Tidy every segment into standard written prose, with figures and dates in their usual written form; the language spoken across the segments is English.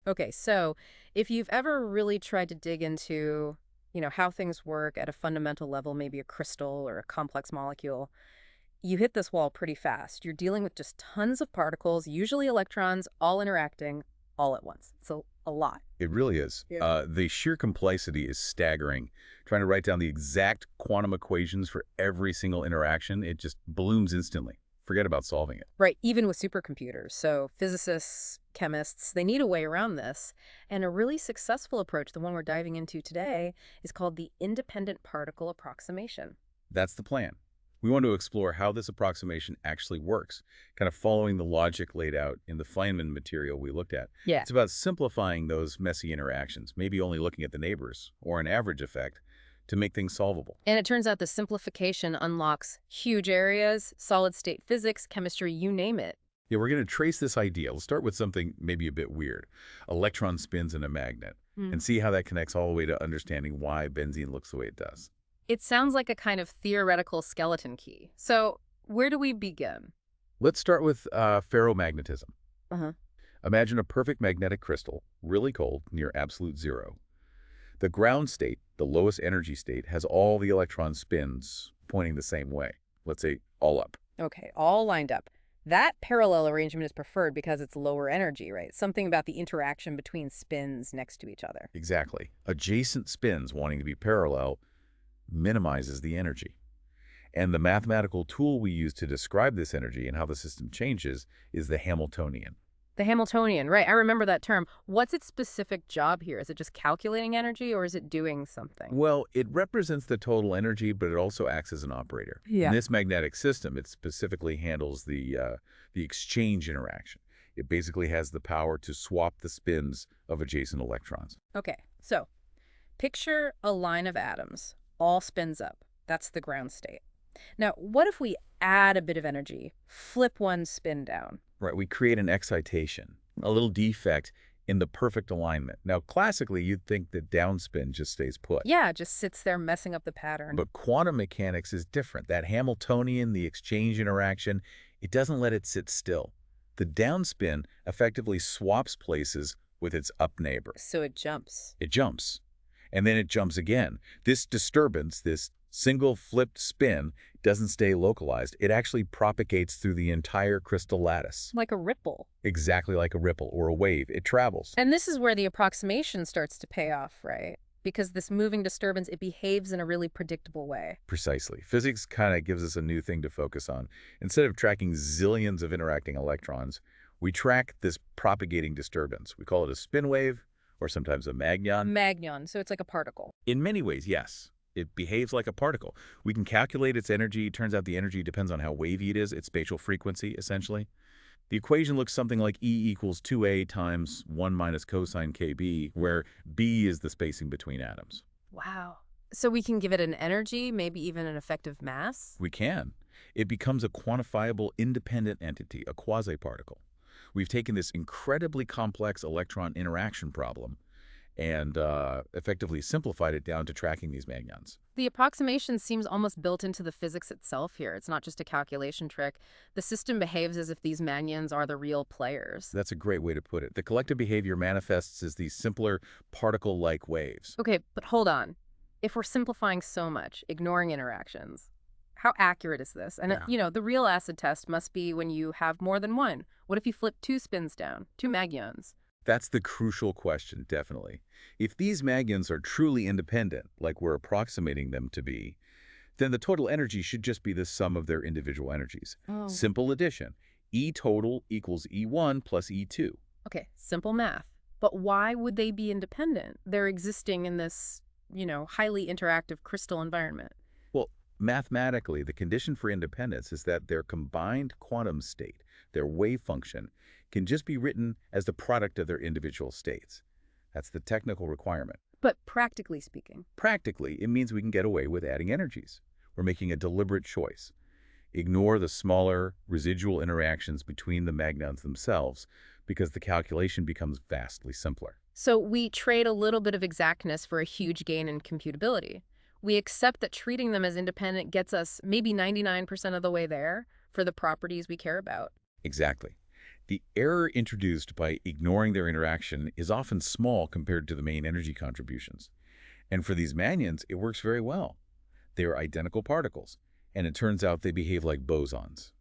Okay, so if you've ever really tried to dig into, how things work at a fundamental level, maybe a crystal or a complex molecule, you hit this wall pretty fast. You're dealing with just tons of particles, usually electrons, all interacting all at once. So a lot. It really is. Yeah. The sheer complexity is staggering. Trying to write down the exact quantum equations for every single interaction, it just blooms instantly. Forget about solving it. Right, even with supercomputers. So physicists, chemists, they need a way around this. And a really successful approach, the one we're diving into today, is called the Independent Particle Approximation. That's the plan. We want to explore how this approximation actually works, kind of following the logic laid out in the Feynman material we looked at. Yeah. It's about simplifying those messy interactions, maybe only looking at the neighbors, or an average effect, to make things solvable. And it turns out the simplification unlocks huge areas, solid-state physics, chemistry, you name it. Yeah, we're going to trace this idea. Let's start with something maybe a bit weird. Electron spins in a magnet, and see how that connects all the way to understanding why benzene looks the way it does. It sounds like a kind of theoretical skeleton key. So where do we begin? Let's start with ferromagnetism. Uh-huh. Imagine a perfect magnetic crystal, really cold, near absolute zero. The ground state, the lowest energy state, has all the electron spins pointing the same way. Let's say all up. Okay, all lined up. That parallel arrangement is preferred because it's lower energy, right? Something about the interaction between spins next to each other. Exactly. Adjacent spins wanting to be parallel minimizes the energy. And the mathematical tool we use to describe this energy and how the system changes is the Hamiltonian. The Hamiltonian, right? I remember that term. What's its specific job here? Is it just calculating energy or is it doing something? Well, it represents the total energy, but it also acts as an operator. Yeah. In this magnetic system, it specifically handles the exchange interaction. It basically has the power to swap the spins of adjacent electrons. Okay, so picture a line of atoms, all spins up. That's the ground state. Now, what if we add a bit of energy, flip one spin down? Right, we create an excitation, a little defect in the perfect alignment. Now, classically, you'd think that downspin just stays put. Yeah, it just sits there messing up the pattern. But quantum mechanics is different. That Hamiltonian, the exchange interaction, it doesn't let it sit still. The downspin effectively swaps places with its up neighbor. So it jumps. It jumps, and then it jumps again. This disturbance, this single flipped spin, doesn't stay localized. It actually propagates through the entire crystal lattice. Like a ripple. Exactly like a ripple or a wave. It travels. And this is where the approximation starts to pay off, right? Because this moving disturbance, it behaves in a really predictable way. Precisely. Physics kind of gives us a new thing to focus on. Instead of tracking zillions of interacting electrons, we track this propagating disturbance. We call it a spin wave, or sometimes a magnon. Magnon, so it's like a particle. In many ways, yes. It behaves like a particle. We can calculate its energy. It turns out the energy depends on how wavy it is, its spatial frequency, essentially. The equation looks something like E equals 2a times 1 minus cosine kb, where b is the spacing between atoms. Wow. So we can give it an energy, maybe even an effective mass? We can. It becomes a quantifiable independent entity, a quasi-particle. We've taken this incredibly complex electron interaction problem and effectively simplified it down to tracking these magnons. The approximation seems almost built into the physics itself here. It's not just a calculation trick. The system behaves as if these magnons are the real players. That's a great way to put it. The collective behavior manifests as these simpler particle-like waves. Okay, but hold on. If we're simplifying so much, ignoring interactions, how accurate is this? And, the real acid test must be when you have more than one. What if you flip two spins down, two magnons? That's the crucial question, definitely. If these magnons are truly independent, like we're approximating them to be, then the total energy should just be the sum of their individual energies. Oh. Simple addition. E total equals E1 plus E2. Okay, simple math. But why would they be independent? They're existing in this, highly interactive crystal environment. Well, mathematically, the condition for independence is that their combined quantum state, their wave function, can just be written as the product of their individual states. That's the technical requirement. But practically speaking? Practically, it means we can get away with adding energies. We're making a deliberate choice. Ignore the smaller residual interactions between the magnons themselves because the calculation becomes vastly simpler. So we trade a little bit of exactness for a huge gain in computability. We accept that treating them as independent gets us maybe 99% of the way there for the properties we care about. Exactly. The error introduced by ignoring their interaction is often small compared to the main energy contributions. And for these magnons, it works very well. They are identical particles, and it turns out they behave like bosons.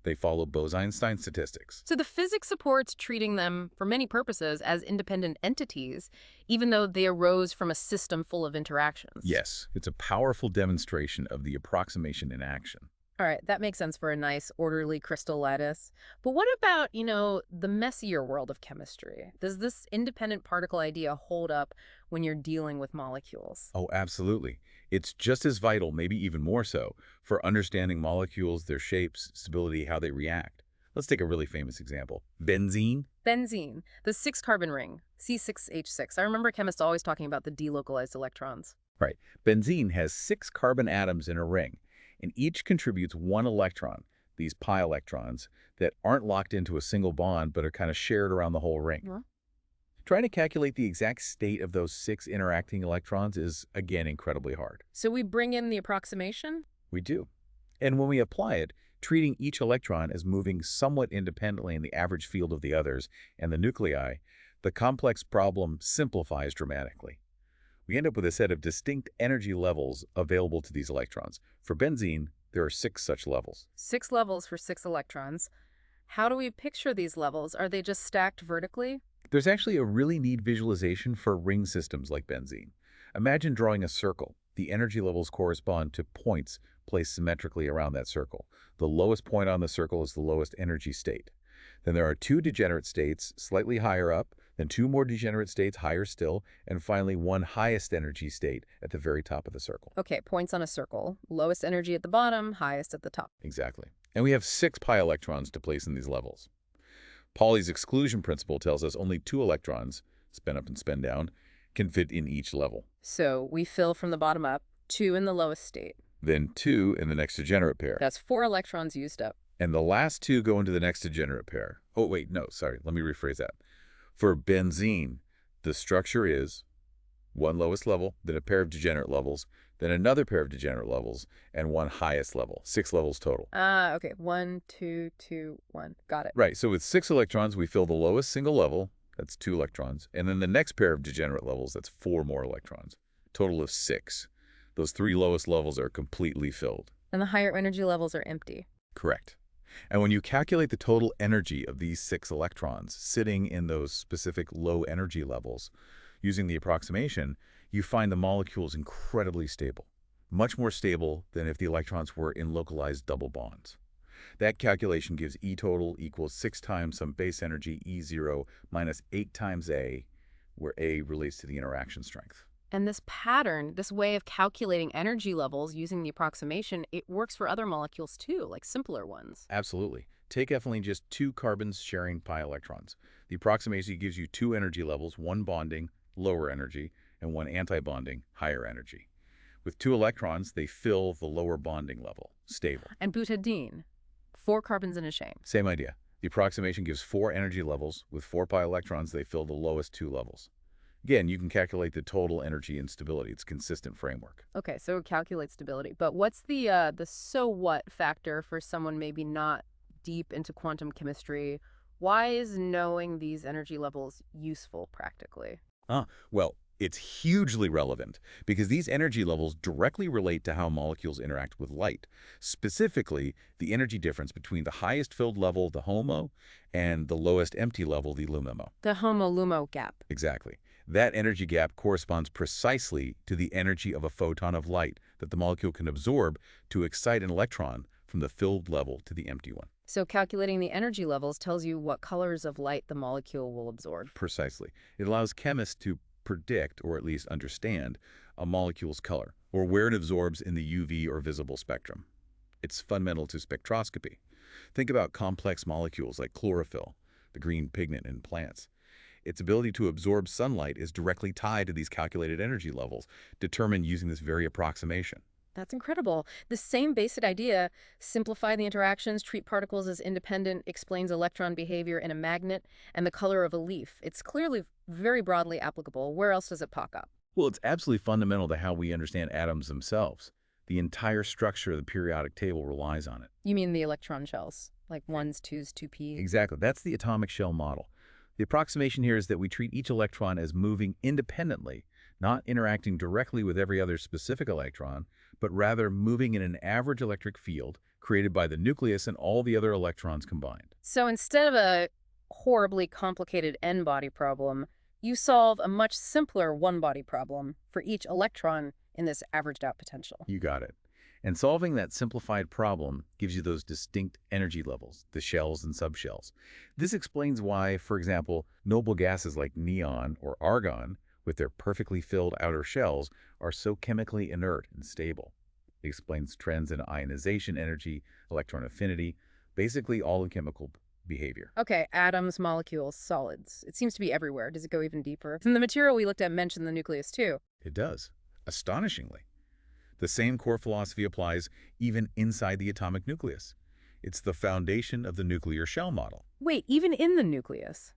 They follow Bose-Einstein statistics. So the physics supports treating them, for many purposes, as independent entities, even though they arose from a system full of interactions. Yes, it's a powerful demonstration of the approximation in action. All right, that makes sense for a nice, orderly crystal lattice. But what about, the messier world of chemistry? Does this independent particle idea hold up when you're dealing with molecules? Oh, absolutely. It's just as vital, maybe even more so, for understanding molecules, their shapes, stability, how they react. Let's take a really famous example. Benzene. Benzene, the six-carbon ring, C6H6. I remember chemists always talking about the delocalized electrons. Right. Benzene has 6 carbon atoms in a ring, and each contributes 1 electron, these pi electrons, that aren't locked into a single bond but are kind of shared around the whole ring. Huh? Trying to calculate the exact state of those 6 interacting electrons is, again, incredibly hard. So we bring in the approximation? We do. And when we apply it, treating each electron as moving somewhat independently in the average field of the others and the nuclei, the complex problem simplifies dramatically. We end up with a set of distinct energy levels available to these electrons. For benzene, there are 6 such levels. 6 levels for 6 electrons. How do we picture these levels? Are they just stacked vertically? There's actually a really neat visualization for ring systems like benzene. Imagine drawing a circle. The energy levels correspond to points placed symmetrically around that circle. The lowest point on the circle is the lowest energy state. Then there are 2 degenerate states slightly higher up, then 2 more degenerate states higher still, and finally 1 highest energy state at the very top of the circle. Okay, points on a circle. Lowest energy at the bottom, highest at the top. Exactly. And we have 6 pi electrons to place in these levels. Pauli's exclusion principle tells us only 2 electrons, spin up and spin down, can fit in each level. So we fill from the bottom up, 2 in the lowest state. Then 2 in the next degenerate pair. That's 4 electrons used up. And the last 2 go into the next degenerate pair. Oh, wait, no, sorry. Let me rephrase that. For benzene, the structure is 1 lowest level, then a pair of degenerate levels, then another pair of degenerate levels, and 1 highest level. 6 levels total. Okay. 1, 2, 2, 1. Got it. Right, so with 6 electrons, we fill the lowest single level, that's 2 electrons, and then the next pair of degenerate levels, that's 4 more electrons. Total of 6. Those 3 lowest levels are completely filled. And the higher energy levels are empty. Correct. And when you calculate the total energy of these 6 electrons sitting in those specific low energy levels, using the approximation, you find the molecules incredibly stable, much more stable than if the electrons were in localized double bonds. That calculation gives E total equals 6 times some base energy, E0, minus 8 times A, where A relates to the interaction strength. And this pattern, this way of calculating energy levels using the approximation, it works for other molecules too, like simpler ones. Absolutely. Take ethylene, just 2 carbons sharing pi electrons. The approximation gives you 2 energy levels, 1 bonding, lower energy, and 1 anti-bonding, higher energy. With 2 electrons, they fill the lower bonding level, stable. And butadiene, 4 carbons in a chain. Same idea. The approximation gives 4 energy levels. With 4 pi electrons, they fill the lowest 2 levels. Again, you can calculate the total energy and stability. It's a consistent framework. Okay, so it calculates stability. But what's the so what factor for someone maybe not deep into quantum chemistry? Why is knowing these energy levels useful practically? Well, it's hugely relevant because these energy levels directly relate to how molecules interact with light, specifically the energy difference between the highest filled level, the HOMO, and the lowest empty level, the LUMO. The HOMO-LUMO gap. Exactly. That energy gap corresponds precisely to the energy of a photon of light that the molecule can absorb to excite an electron from the filled level to the empty one. So calculating the energy levels tells you what colors of light the molecule will absorb. Precisely. It allows chemists to predict, or at least understand, a molecule's color, or where it absorbs in the UV or visible spectrum. It's fundamental to spectroscopy. Think about complex molecules like chlorophyll, the green pigment in plants. Its ability to absorb sunlight is directly tied to these calculated energy levels, determined using this very approximation. That's incredible. The same basic idea, simplify the interactions, treat particles as independent, explains electron behavior in a magnet and the color of a leaf. It's clearly very broadly applicable. Where else does it pop up? Well, it's absolutely fundamental to how we understand atoms themselves. The entire structure of the periodic table relies on it. You mean the electron shells? Like ones, twos, 2p. Exactly. That's the atomic shell model. The approximation here is that we treat each electron as moving independently, not interacting directly with every other specific electron, but rather moving in an average electric field created by the nucleus and all the other electrons combined. So instead of a horribly complicated n-body problem, you solve a much simpler one-body problem for each electron in this averaged out potential. You got it. And solving that simplified problem gives you those distinct energy levels, the shells and subshells. This explains why, for example, noble gases like neon or argon, with their perfectly filled outer shells, are so chemically inert and stable. It explains trends in ionization energy, electron affinity, basically all in chemical behavior. Okay, atoms, molecules, solids. It seems to be everywhere. Does it go even deeper? And the material we looked at mentioned the nucleus too. It does, astonishingly. The same core philosophy applies even inside the atomic nucleus. It's the foundation of the nuclear shell model. Wait, even in the nucleus?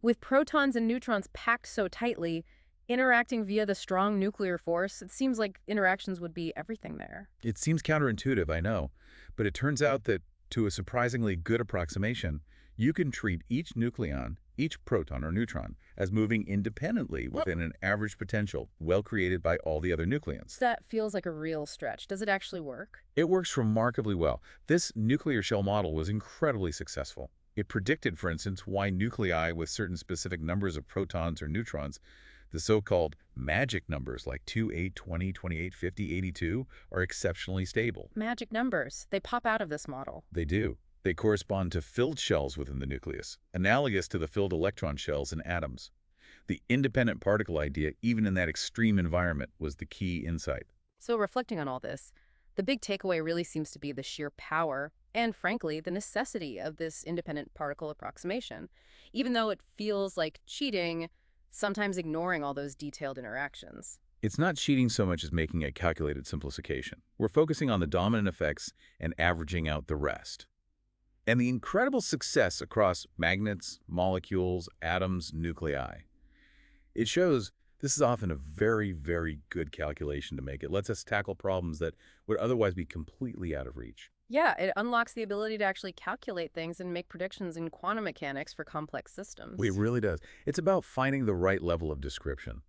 With protons and neutrons packed so tightly, interacting via the strong nuclear force, it seems like interactions would be everything there. It seems counterintuitive, I know, but it turns out that, to a surprisingly good approximation, you can treat each nucleon, each proton or neutron, as moving independently within an average potential, well created by all the other nucleons. That feels like a real stretch. Does it actually work? It works remarkably well. This nuclear shell model was incredibly successful. It predicted, for instance, why nuclei with certain specific numbers of protons or neutrons, the so-called magic numbers like 2, 8, 20, 28, 50, 82, are exceptionally stable. Magic numbers. They pop out of this model. They do. They correspond to filled shells within the nucleus, analogous to the filled electron shells in atoms. The independent particle idea, even in that extreme environment, was the key insight. So reflecting on all this, the big takeaway really seems to be the sheer power and, frankly, the necessity of this independent particle approximation, even though it feels like cheating, sometimes ignoring all those detailed interactions. It's not cheating so much as making a calculated simplification. We're focusing on the dominant effects and averaging out the rest. And the incredible success across magnets, molecules, atoms, nuclei. It shows this is often a very, very good calculation to make. It lets us tackle problems that would otherwise be completely out of reach. Yeah, it unlocks the ability to actually calculate things and make predictions in quantum mechanics for complex systems. It really does. It's about finding the right level of description.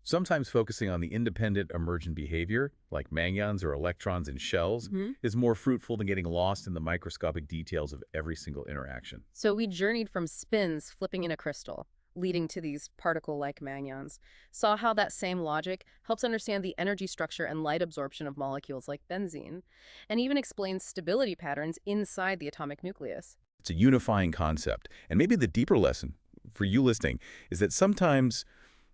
Sometimes focusing on the independent emergent behavior, like magnons or electrons in shells, is more fruitful than getting lost in the microscopic details of every single interaction. So we journeyed from spins flipping in a crystal, leading to these particle-like magnons, saw how that same logic helps understand the energy structure and light absorption of molecules like benzene, and even explains stability patterns inside the atomic nucleus. It's a unifying concept. And maybe the deeper lesson for you listening is that sometimes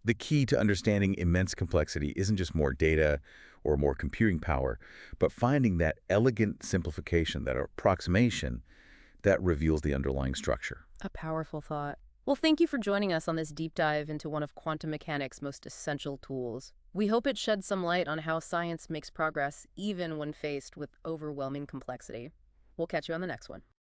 the key to understanding immense complexity isn't just more data or more computing power, but finding that elegant simplification, that approximation that reveals the underlying structure. A powerful thought. Well, thank you for joining us on this deep dive into one of quantum mechanics' most essential tools. We hope it sheds some light on how science makes progress even when faced with overwhelming complexity. We'll catch you on the next one.